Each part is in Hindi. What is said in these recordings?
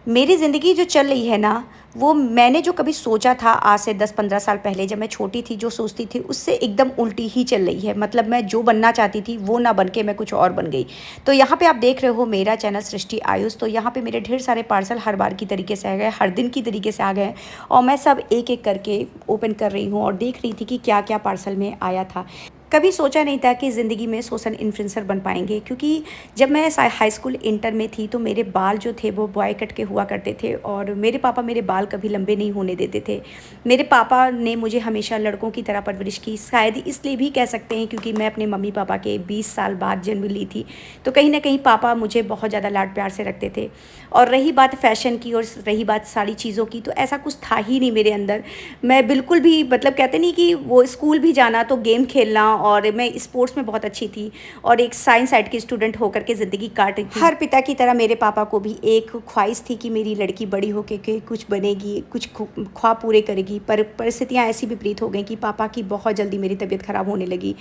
मेरी ज़िंदगी जो चल रही है ना, वो मैंने जो कभी सोचा था आज से 10-15 साल पहले जब मैं छोटी थी, जो सोचती थी उससे एकदम उल्टी ही चल रही है। मतलब मैं जो बनना चाहती थी वो ना बन के मैं कुछ और बन गई। तो यहाँ पे आप देख रहे हो मेरा चैनल सृष्टि आयुष, तो यहाँ पे मेरे ढेर सारे पार्सल हर बार की तरीके से आ गए, हर दिन की तरीके से आ गए और मैं सब एक-एक करके ओपन कर रही हूँ और देख रही थी कि क्या-क्या पार्सल में आया था। कभी सोचा नहीं था कि ज़िंदगी में सोशल इन्फ्लुएंसर बन पाएंगे, क्योंकि जब मैं हाई स्कूल इंटर में थी तो मेरे बाल जो थे वो बॉय कट के हुआ करते थे और मेरे पापा मेरे बाल कभी लंबे नहीं होने देते थे। मेरे पापा ने मुझे हमेशा लड़कों की तरह परवरिश की, शायद इसलिए भी कह सकते हैं क्योंकि मैं अपने मम्मी पापा के 20 साल बाद जन्म ली थी। तो कहीं ना कहीं पापा मुझे बहुत ज़्यादा लाड प्यार से रखते थे। और रही बात फ़ैशन की और रही बात सारी चीज़ों की, तो ऐसा कुछ था ही नहीं मेरे अंदर। मैं बिल्कुल भी, मतलब कहते नहीं कि वो स्कूल भी जाना तो गेम खेलना, और मैं स्पोर्ट्स में बहुत अच्छी थी और एक साइंस साइड की स्टूडेंट होकर के ज़िंदगी काट रही थी। हर पिता की तरह मेरे पापा को भी एक ख्वाहिश थी कि मेरी लड़की बड़ी होकर के कुछ बनेगी, कुछ ख्वाब पूरे करेगी। पर परिस्थितियाँ ऐसी विपरीत हो गई कि पापा की बहुत जल्दी मेरी तबीयत ख़राब होने लगी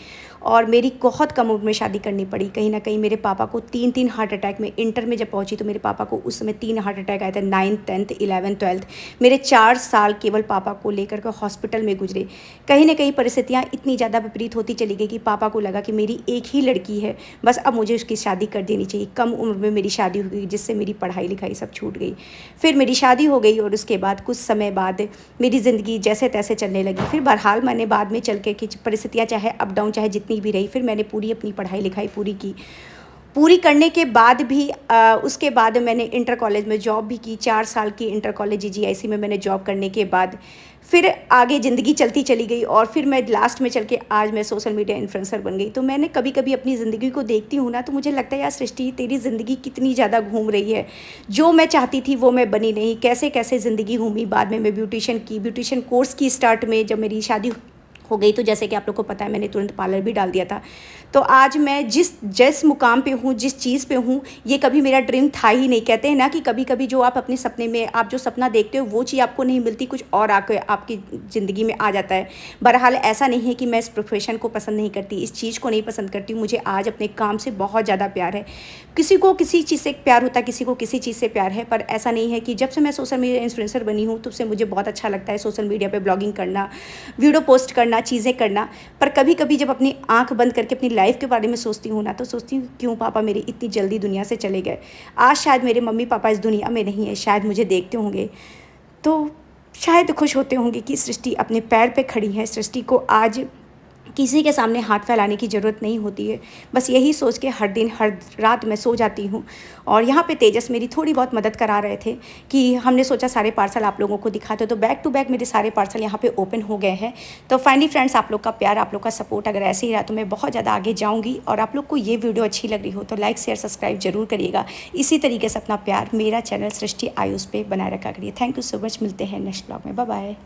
और मेरी बहुत कम उम्र में शादी करनी पड़ी। कहीं ना कहीं मेरे पापा को 3-3 हार्ट अटैक में, इंटर में जब पहुंची तो मेरे पापा को उस समय 3 हार्ट अटैक आए थे, 9th 10th 11th 12th। मेरे 4 साल केवल पापा को लेकर के हॉस्पिटल में गुजरे। कहीं ना कहीं परिस्थितियाँ इतनी ज़्यादा विपरीत होती चली गई कि पापा को लगा कि मेरी एक ही लड़की है, बस अब मुझे उसकी शादी कर देनी चाहिए। कम उम्र में मेरी शादी हो गई जिससे मेरी पढ़ाई लिखाई सब छूट गई। फिर मेरी शादी हो गई और उसके बाद कुछ समय बाद मेरी ज़िंदगी जैसे तैसे चलने लगी। फिर बहरहाल मैंने बाद में चल के कि परिस्थितियाँ चाहे अप डाउन चाहे जितनी भी रही, फिर मैंने पूरी अपनी पढ़ाई लिखाई पूरी की। पूरी करने के बाद भी उसके बाद मैंने इंटर कॉलेज में जॉब भी की। 4 साल की इंटर कॉलेज जीजीआईसी में मैंने जॉब करने के बाद फिर आगे ज़िंदगी चलती चली गई और फिर मैं लास्ट में चल के आज मैं सोशल मीडिया इन्फ्लुएंसर बन गई। तो मैंने कभी कभी अपनी ज़िंदगी को देखती हूँ ना, तो मुझे लगता है यार सृष्टि, तेरी ज़िंदगी कितनी ज़्यादा घूम रही है। जो मैं चाहती थी वो मैं बनी नहीं, कैसे कैसे ज़िंदगी घूमी। बाद में मैं ब्यूटिशन कोर्स की स्टार्ट में जब मेरी शादी हो गई, तो जैसे कि आप लोग को पता है मैंने तुरंत पार्लर भी डाल दिया था। तो आज मैं जिस मुकाम पे हूँ, जिस चीज़ पे हूँ, ये कभी मेरा ड्रीम था ही नहीं। कहते हैं ना कि कभी कभी जो आप अपने सपने में आप जो सपना देखते हो वो चीज़ आपको नहीं मिलती, कुछ और आके आपकी ज़िंदगी में आ जाता है। बहरहाल ऐसा नहीं है कि मैं इस प्रोफेशन को पसंद नहीं करती, इस चीज़ को नहीं पसंद करती। मुझे आज अपने काम से बहुत ज़्यादा प्यार है। किसी को किसी चीज़ से प्यार होता है, किसी को किसी चीज़ से प्यार है, पर ऐसा नहीं है कि जब से मैं सोशल मीडिया इन्फ्लुएंसर बनी हूँ तब से मुझे बहुत अच्छा लगता है सोशल मीडिया पर ब्लॉगिंग करना, वीडियो पोस्ट करना, चीज़ें करना। पर कभी कभी जब अपनी आंख बंद करके अपनी लाइफ के बारे में सोचती हूँ ना, तो सोचती हूँ क्यों पापा मेरे इतनी जल्दी दुनिया से चले गए। आज शायद मेरे मम्मी पापा इस दुनिया में नहीं है, शायद मुझे देखते होंगे तो शायद खुश होते होंगे कि सृष्टि अपने पैर पे खड़ी है। सृष्टि को आज किसी के सामने हाथ फैलाने की ज़रूरत नहीं होती है। बस यही सोच के हर दिन हर रात मैं सो जाती हूँ। और यहाँ पे तेजस मेरी थोड़ी बहुत मदद करा रहे थे कि हमने सोचा सारे पार्सल आप लोगों को दिखाते, तो बैक टू बैक मेरे सारे पार्सल यहाँ पे ओपन हो गए हैं। तो फाइनली फ्रेंड्स, आप लोग का प्यार, आप लोग का सपोर्ट अगर ऐसे ही रहा तो मैं बहुत ज़्यादा आगे जाऊँगी। और आप लोग को ये वीडियो अच्छी लग रही हो तो लाइक शेयर सब्सक्राइब जरूर करिएगा। इसी तरीके से अपना प्यार मेरा चैनल सृष्टि आयुष पे बनाए रखा करिए। Thank you so much. मिलते हैं नेक्स्ट ब्लॉग में। Bye bye.